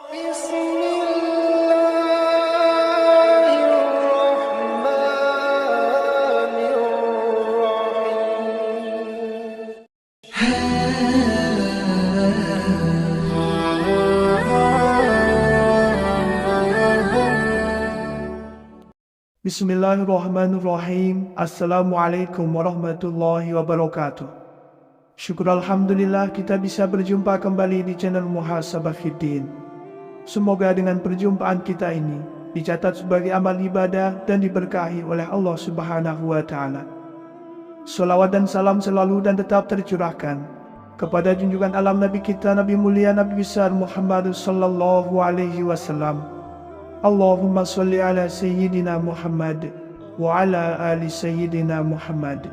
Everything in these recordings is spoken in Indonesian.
Bismillahirrahmanirrahim. Bismillahirrahmanirrahim. Assalamualaikum warahmatullahi wabarakatuh. Syukur Alhamdulillah kita bisa berjumpa kembali di channel Muhasabah Fiddin. Semoga dengan perjumpaan kita ini dicatat sebagai amal ibadah dan diberkahi oleh Allah Subhanahu wa Ta'ala. Salawat dan salam selalu dan tetap tercurahkan kepada junjungan alam Nabi kita, Nabi mulia, Nabi besar Muhammad sallallahu alaihi wasallam. Allahumma salli ala Sayyidina Muhammad wa ala ali Sayyidina Muhammad.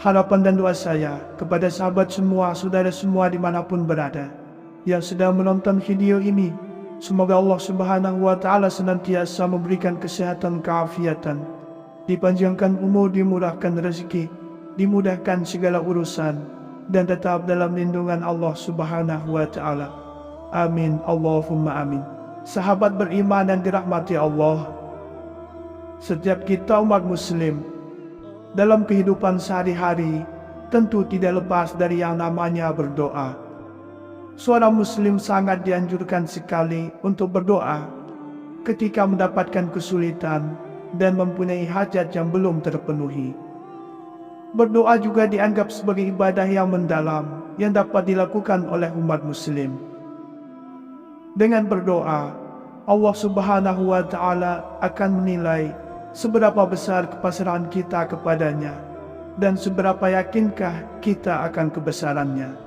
Harapan dan doa saya kepada sahabat semua, saudara semua dimanapun berada yang sedang menonton video ini, semoga Allah Subhanahu wa Ta'ala senantiasa memberikan kesehatan, keafiatan, dipanjangkan umur, dimurahkan rezeki, dimudahkan segala urusan, dan tetap dalam lindungan Allah Subhanahu wa Ta'ala. Amin, Allahumma amin. Sahabat beriman dan dirahmati Allah, setiap kita umat muslim dalam kehidupan sehari-hari tentu tidak lepas dari yang namanya berdoa. Seorang muslim sangat dianjurkan sekali untuk berdoa ketika mendapatkan kesulitan dan mempunyai hajat yang belum terpenuhi. Berdoa juga dianggap sebagai ibadah yang mendalam yang dapat dilakukan oleh umat muslim. Dengan berdoa, Allah Subhanahu wa Ta'ala akan menilai seberapa besar kepasrahan kita kepadanya dan seberapa yakinkah kita akan kebesarannya.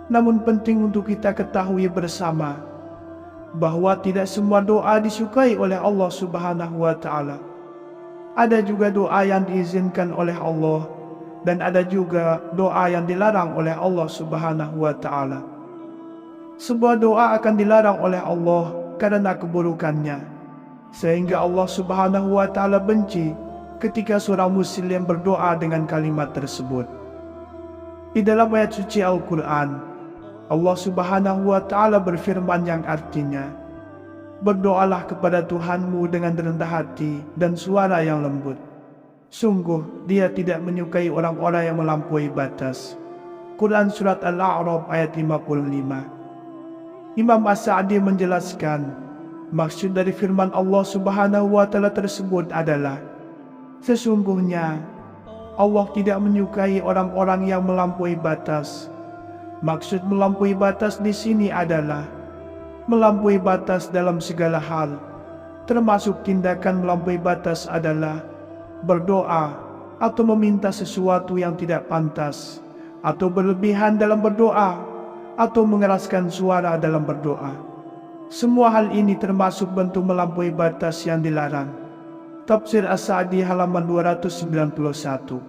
Namun penting untuk kita ketahui bersama bahwa tidak semua doa disukai oleh Allah Subhanahu wa Ta'ala. Ada juga doa yang diizinkan oleh Allah dan ada juga doa yang dilarang oleh Allah Subhanahu wa Ta'ala. Sebuah doa akan dilarang oleh Allah karena keburukannya, sehingga Allah Subhanahu wa Ta'ala benci ketika seorang muslim berdoa dengan kalimat tersebut. Di dalam ayat suci Al-Quran, Allah Subhanahu wa Ta'ala berfirman yang artinya, "Berdoalah kepada Tuhanmu dengan rendah hati dan suara yang lembut. Sungguh Dia tidak menyukai orang-orang yang melampaui batas." Quran Surat Al-A'raf ayat 55. Imam As-Sa'di menjelaskan, maksud dari firman Allah Subhanahu wa Ta'ala tersebut adalah, sesungguhnya Allah tidak menyukai orang-orang yang melampaui batas. Maksud melampaui batas di sini adalah melampaui batas dalam segala hal, termasuk tindakan melampaui batas adalah berdoa atau meminta sesuatu yang tidak pantas, atau berlebihan dalam berdoa, atau mengeraskan suara dalam berdoa. Semua hal ini termasuk bentuk melampaui batas yang dilarang. Tafsir As-Sa'di halaman 291.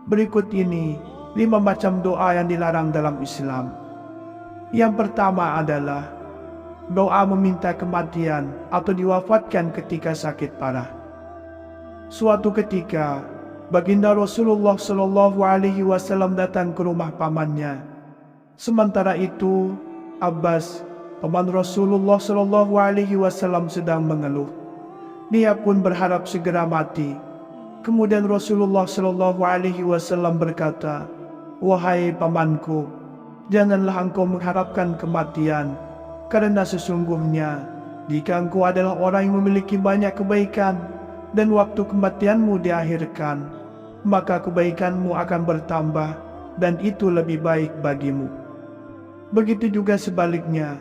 Berikut ini 5 macam doa yang dilarang dalam Islam. Yang pertama adalah doa meminta kematian atau diwafatkan ketika sakit parah. Suatu ketika, baginda Rasulullah Shallallahu Alaihi Wasallam datang ke rumah pamannya. Sementara itu, Abbas, paman Rasulullah Shallallahu Alaihi Wasallam sedang mengeluh. Dia pun berharap segera mati. Kemudian Rasulullah Shallallahu Alaihi Wasallam berkata, "Wahai pamanku, janganlah engkau mengharapkan kematian, karena sesungguhnya jika engkau adalah orang yang memiliki banyak kebaikan dan waktu kematianmu diakhirkan, maka kebaikanmu akan bertambah dan itu lebih baik bagimu. Begitu juga sebaliknya,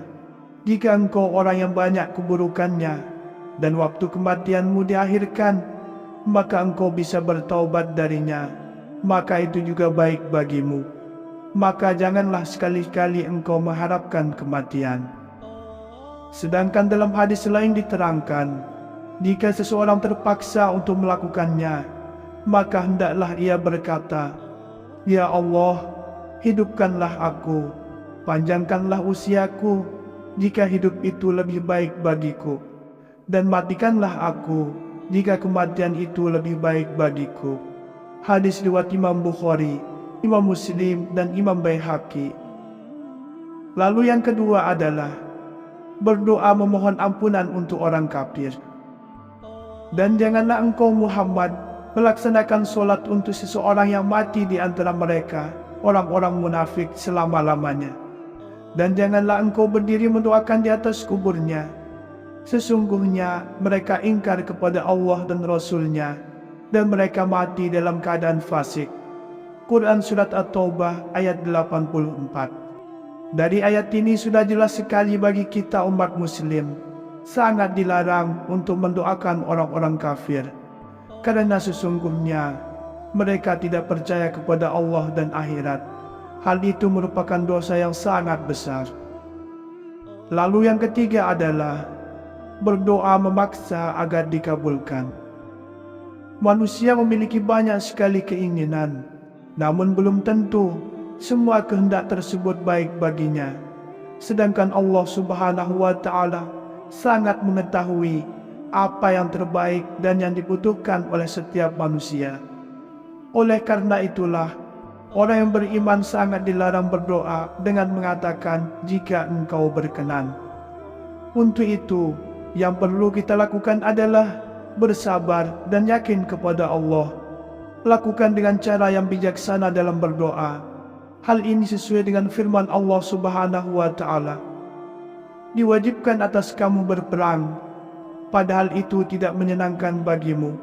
jika engkau orang yang banyak keburukannya dan waktu kematianmu diakhirkan, maka engkau bisa bertaubat darinya, maka itu juga baik bagimu. Maka janganlah sekali-kali engkau mengharapkan kematian." Sedangkan dalam hadis lain diterangkan, jika seseorang terpaksa untuk melakukannya, maka hendaklah ia berkata, "Ya Allah, hidupkanlah aku, panjangkanlah usiaku jika hidup itu lebih baik bagiku, dan matikanlah aku jika kematian itu lebih baik bagiku." Hadis riwayat Imam Bukhari, Imam Muslim, dan Imam Baihaqi. Lalu yang kedua adalah berdoa memohon ampunan untuk orang kafir. Dan janganlah engkau Muhammad melaksanakan solat untuk seseorang yang mati di antara mereka, orang-orang munafik selama-lamanya. Dan janganlah engkau berdiri mendoakan di atas kuburnya. Sesungguhnya mereka ingkar kepada Allah dan Rasul-Nya, dan mereka mati dalam keadaan fasik. Quran Surat At-Taubah ayat 84. Dari ayat ini sudah jelas sekali bagi kita umat muslim, sangat dilarang untuk mendoakan orang-orang kafir. Karena sesungguhnya mereka tidak percaya kepada Allah dan akhirat. Hal itu merupakan dosa yang sangat besar. Lalu yang ketiga adalah berdoa memaksa agar dikabulkan. Manusia memiliki banyak sekali keinginan, namun belum tentu semua kehendak tersebut baik baginya. Sedangkan Allah Subhanahu wa Ta'ala sangat mengetahui apa yang terbaik dan yang dibutuhkan oleh setiap manusia. Oleh karena itulah, orang yang beriman sangat dilarang berdoa dengan mengatakan, "Jika engkau berkenan." Untuk itu, yang perlu kita lakukan adalah bersabar dan yakin kepada Allah. Lakukan dengan cara yang bijaksana dalam berdoa. Hal ini sesuai dengan firman Allah Subhanahu wa Ta'ala. Diwajibkan atas kamu berperang, padahal itu tidak menyenangkan bagimu.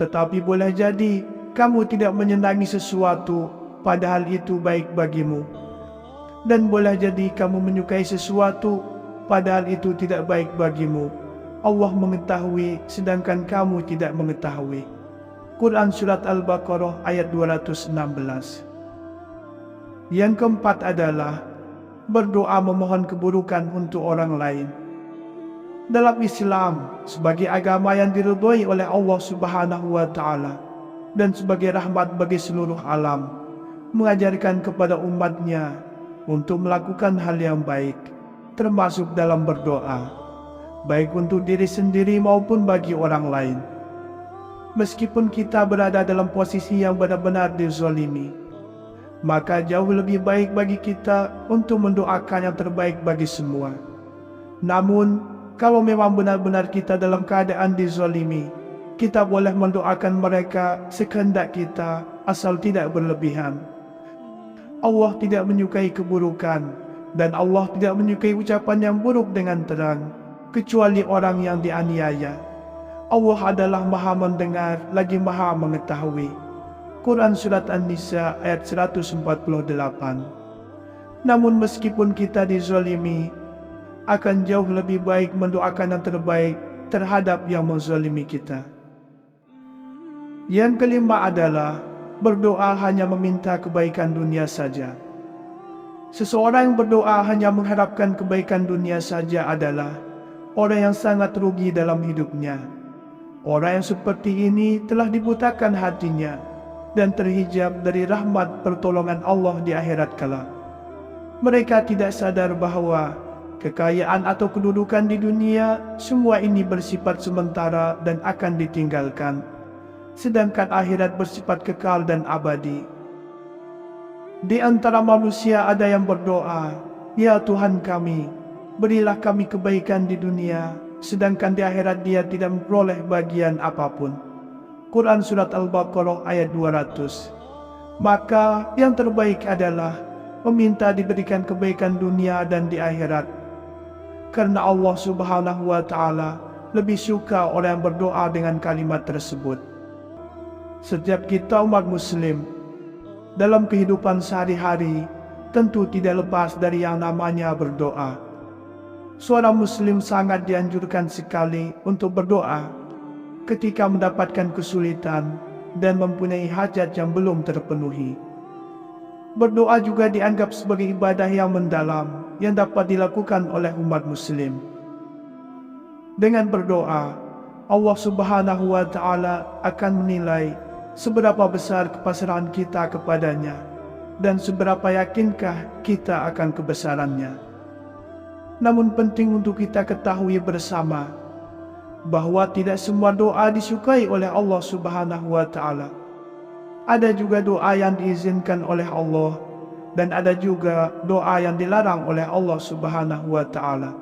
Tetapi boleh jadi kamu tidak menyenangi sesuatu, padahal itu baik bagimu. Dan boleh jadi kamu menyukai sesuatu, padahal itu tidak baik bagimu. Allah mengetahui, sedangkan kamu tidak mengetahui. Quran Surat Al-Baqarah ayat 216. Yang keempat adalah berdoa memohon keburukan untuk orang lain. Dalam Islam, sebagai agama yang diridhoi oleh Allah Subhanahu wa Ta'ala dan sebagai rahmat bagi seluruh alam, mengajarkan kepada umatnya untuk melakukan hal yang baik, termasuk dalam berdoa, baik untuk diri sendiri maupun bagi orang lain. Meskipun kita berada dalam posisi yang benar-benar dizalimi, maka jauh lebih baik bagi kita untuk mendoakan yang terbaik bagi semua. Namun, kalau memang benar-benar kita dalam keadaan dizalimi, kita boleh mendoakan mereka sekehendak kita, asal tidak berlebihan. Allah tidak menyukai keburukan, dan Allah tidak menyukai ucapan yang buruk dengan terang, kecuali orang yang dianiaya. Allah adalah Maha mendengar lagi Maha mengetahui. Quran Surat An-Nisa ayat 148. Namun meskipun kita dizalimi, akan jauh lebih baik mendoakan yang terbaik terhadap yang menzalimi kita. Yang kelima adalah berdoa hanya meminta kebaikan dunia saja. Seseorang yang berdoa hanya mengharapkan kebaikan dunia saja adalah orang yang sangat rugi dalam hidupnya. Orang yang seperti ini telah dibutakan hatinya dan terhijab dari rahmat pertolongan Allah di akhirat kelak. Mereka tidak sadar bahwa kekayaan atau kedudukan di dunia, semua ini bersifat sementara dan akan ditinggalkan. Sedangkan akhirat bersifat kekal dan abadi. Di antara manusia ada yang berdoa, "Ya Tuhan kami, berilah kami kebaikan di dunia," sedangkan di akhirat dia tidak memperoleh bagian apapun. Quran Surat Al-Baqarah ayat 200. Maka yang terbaik adalah meminta diberikan kebaikan dunia dan di akhirat. Karena Allah Subhanahu wa Ta'ala lebih suka orang yang berdoa dengan kalimat tersebut. Setiap kita umat muslim dalam kehidupan sehari-hari tentu tidak lepas dari yang namanya berdoa. Seorang muslim sangat dianjurkan sekali untuk berdoa ketika mendapatkan kesulitan dan mempunyai hajat yang belum terpenuhi. Berdoa juga dianggap sebagai ibadah yang mendalam yang dapat dilakukan oleh umat muslim. Dengan berdoa, Allah Subhanahu wa Ta'ala akan menilai seberapa besar kepasrahan kita kepadanya dan seberapa yakinkah kita akan kebesarannya. Namun penting untuk kita ketahui bersama bahwa tidak semua doa disukai oleh Allah Subhanahu wa Ta'ala. Ada juga doa yang diizinkan oleh Allah dan ada juga doa yang dilarang oleh Allah Subhanahu wa Ta'ala.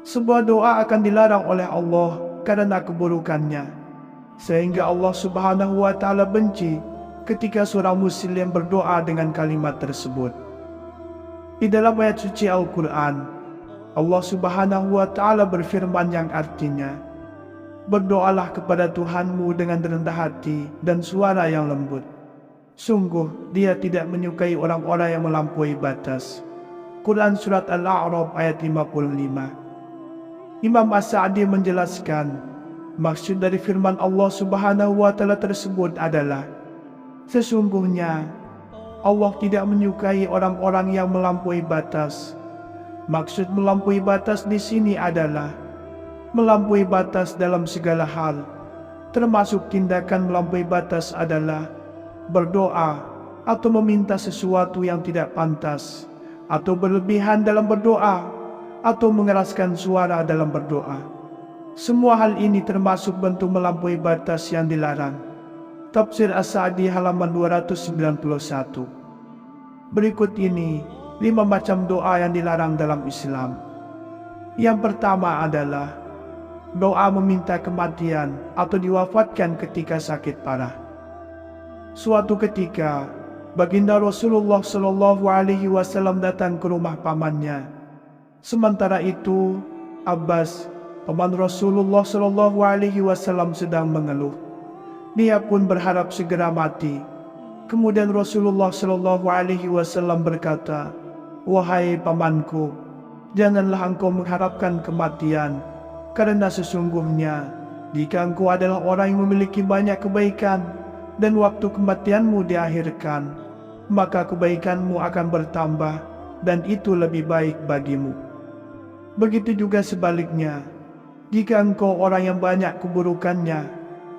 Sebuah doa akan dilarang oleh Allah karena keburukannya, sehingga Allah Subhanahu wa Ta'ala benci ketika seorang muslim berdoa dengan kalimat tersebut. Di dalam ayat suci Al-Quran, Allah Subhanahu wa Ta'ala berfirman yang artinya, "Berdoalah kepada Tuhanmu dengan rendah hati dan suara yang lembut. Sungguh Dia tidak menyukai orang-orang yang melampaui batas." Quran Surat Al-A'raf ayat 55. Imam As-Sa'di menjelaskan, maksud dari firman Allah Subhanahu wa Ta'ala tersebut adalah, sesungguhnya Allah tidak menyukai orang-orang yang melampaui batas. Maksud melampaui batas di sini adalah melampaui batas dalam segala hal, termasuk tindakan melampaui batas adalah berdoa atau meminta sesuatu yang tidak pantas, atau berlebihan dalam berdoa, atau mengeraskan suara dalam berdoa. Semua hal ini termasuk bentuk melampaui batas yang dilarang. Tafsir As-Sa'di halaman 291. Berikut ini 5 macam doa yang dilarang dalam Islam. Yang pertama adalah doa meminta kematian atau diwafatkan ketika sakit parah. Suatu ketika, baginda Rasulullah Shallallahu Alaihi Wasallam datang ke rumah pamannya. Sementara itu, Abbas, paman Rasulullah Shallallahu Alaihi Wasallam sedang mengeluh. Dia pun berharap segera mati. Kemudian Rasulullah Shallallahu Alaihi Wasallam berkata, "Wahai pamanku, janganlah engkau mengharapkan kematian, karena sesungguhnya jika engkau adalah orang yang memiliki banyak kebaikan dan waktu kematianmu diakhirkan, maka kebaikanmu akan bertambah dan itu lebih baik bagimu. Begitu juga sebaliknya, jika engkau orang yang banyak keburukannya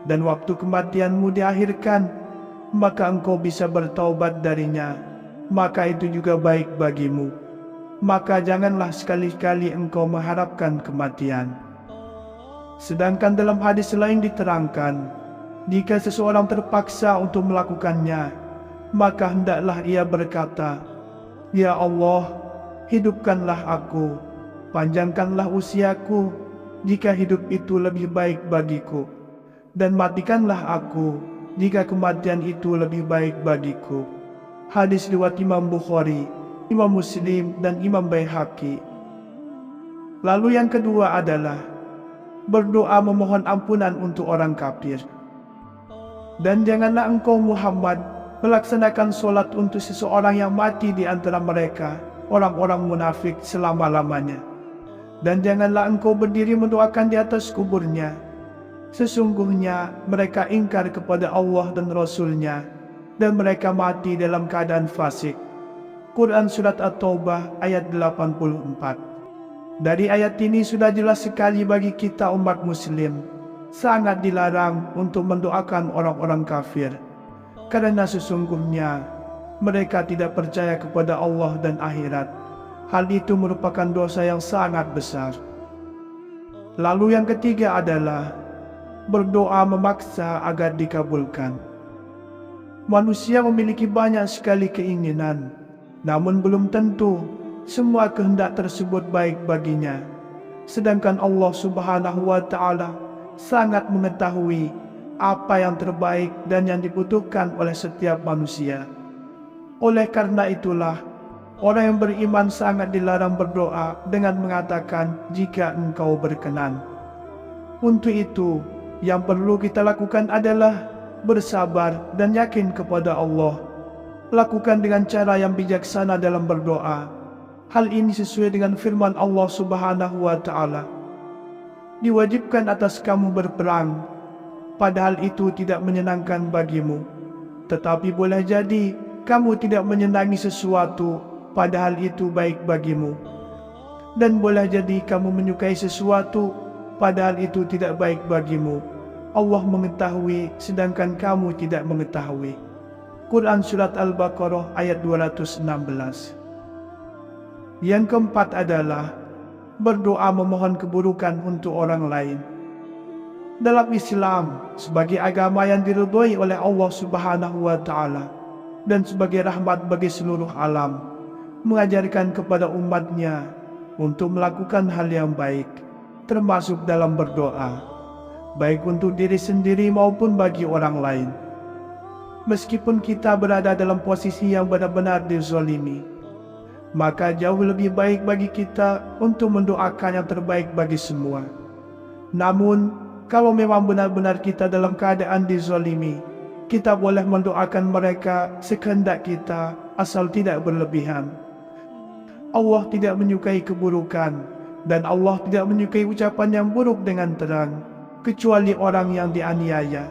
dan waktu kematianmu diakhirkan, maka engkau bisa bertaubat darinya, maka itu juga baik bagimu. Maka janganlah sekali-kali engkau mengharapkan kematian." Sedangkan dalam hadis lain diterangkan, jika seseorang terpaksa untuk melakukannya, maka hendaklah ia berkata, "Ya Allah, hidupkanlah aku, panjangkanlah usiaku jika hidup itu lebih baik bagiku, dan matikanlah aku jika kematian itu lebih baik bagiku." Hadis riwayat Imam Bukhari, Imam Muslim, dan Imam Baihaqi. Lalu yang kedua adalah berdoa memohon ampunan untuk orang kafir. Dan janganlah engkau Muhammad melaksanakan solat untuk seseorang yang mati di antara mereka, orang-orang munafik, selama-lamanya. Dan janganlah engkau berdiri mendoakan di atas kuburnya. Sesungguhnya mereka ingkar kepada Allah dan Rasul-Nya, dan mereka mati dalam keadaan fasik. Quran Surat At-Taubah ayat 84. Dari ayat ini sudah jelas sekali bagi kita umat muslim, sangat dilarang untuk mendoakan orang-orang kafir, karena sesungguhnya mereka tidak percaya kepada Allah dan akhirat. Hal itu merupakan dosa yang sangat besar. Lalu yang ketiga adalah berdoa memaksa agar dikabulkan. Manusia memiliki banyak sekali keinginan, namun belum tentu semua kehendak tersebut baik baginya. Sedangkan Allah Subhanahu wa Ta'ala sangat mengetahui apa yang terbaik dan yang dibutuhkan oleh setiap manusia. Oleh karena itulah, orang yang beriman sangat dilarang berdoa dengan mengatakan, "Jika engkau berkenan." Untuk itu, yang perlu kita lakukan adalah bersabar dan yakin kepada Allah. Lakukan dengan cara yang bijaksana dalam berdoa. Hal ini sesuai dengan firman Allah Subhanahu wa Ta'ala, "Diwajibkan atas kamu berperang, padahal itu tidak menyenangkan bagimu. Tetapi boleh jadi kamu tidak menyenangi sesuatu, padahal itu baik bagimu. Dan boleh jadi kamu menyukai sesuatu, padahal itu tidak baik bagimu. Allah mengetahui, sedangkan kamu tidak mengetahui." Quran Surat Al-Baqarah ayat 216. Yang keempat adalah berdoa memohon keburukan untuk orang lain. Dalam Islam, sebagai agama yang diridhoi oleh Allah Subhanahu wa Ta'ala dan sebagai rahmat bagi seluruh alam, mengajarkan kepada umatnya untuk melakukan hal yang baik, termasuk dalam berdoa, baik untuk diri sendiri maupun bagi orang lain. Meskipun kita berada dalam posisi yang benar-benar dizalimi, maka jauh lebih baik bagi kita untuk mendoakan yang terbaik bagi semua. Namun, kalau memang benar-benar kita dalam keadaan dizalimi, kita boleh mendoakan mereka sekehendak kita, asal tidak berlebihan. Allah tidak menyukai keburukan, dan Allah tidak menyukai ucapan yang buruk dengan terang, kecuali orang yang dianiaya.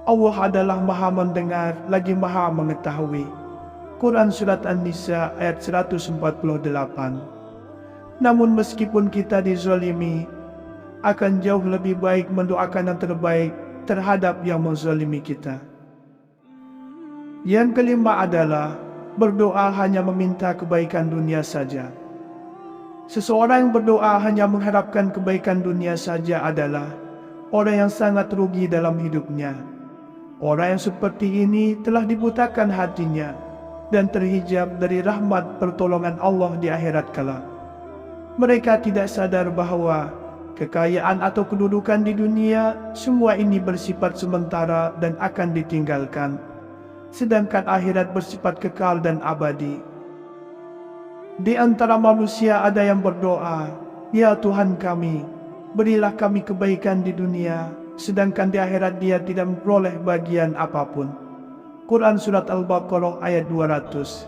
Allah adalah Maha mendengar lagi Maha mengetahui. Quran Surat An-Nisa ayat 148. Namun meskipun kita dizalimi, akan jauh lebih baik mendoakan yang terbaik terhadap yang menzalimi kita. Yang kelima adalah berdoa hanya meminta kebaikan dunia saja. Seseorang yang berdoa hanya mengharapkan kebaikan dunia saja adalah orang yang sangat rugi dalam hidupnya. Orang yang seperti ini telah dibutakan hatinya dan terhijab dari rahmat pertolongan Allah di akhirat kelak. Mereka tidak sadar bahwa kekayaan atau kedudukan di dunia, semua ini bersifat sementara dan akan ditinggalkan. Sedangkan akhirat bersifat kekal dan abadi. Di antara manusia ada yang berdoa, "Ya Tuhan kami, berilah kami kebaikan di dunia," sedangkan di akhirat dia tidak memperoleh bagian apapun. Quran Surat Al-Baqarah ayat 200.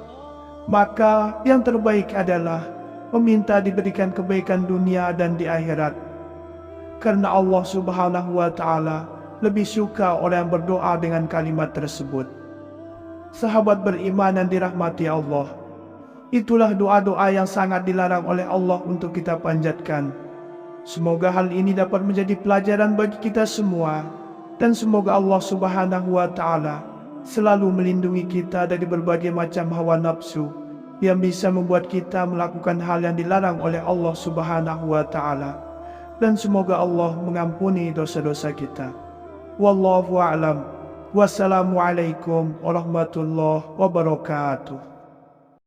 Maka yang terbaik adalah meminta diberikan kebaikan dunia dan di akhirat. Karena Allah Subhanahu wa Ta'ala lebih suka orang yang berdoa dengan kalimat tersebut. Sahabat beriman yang dirahmati Allah, itulah doa-doa yang sangat dilarang oleh Allah untuk kita panjatkan. Semoga hal ini dapat menjadi pelajaran bagi kita semua, dan semoga Allah Subhanahu wa Ta'ala selalu melindungi kita dari berbagai macam hawa nafsu yang bisa membuat kita melakukan hal yang dilarang oleh Allah Subhanahu wa Ta'ala, dan semoga Allah mengampuni dosa-dosa kita. Wallahu a'lam. Wassalamualaikum warahmatullahi wabarakatuh.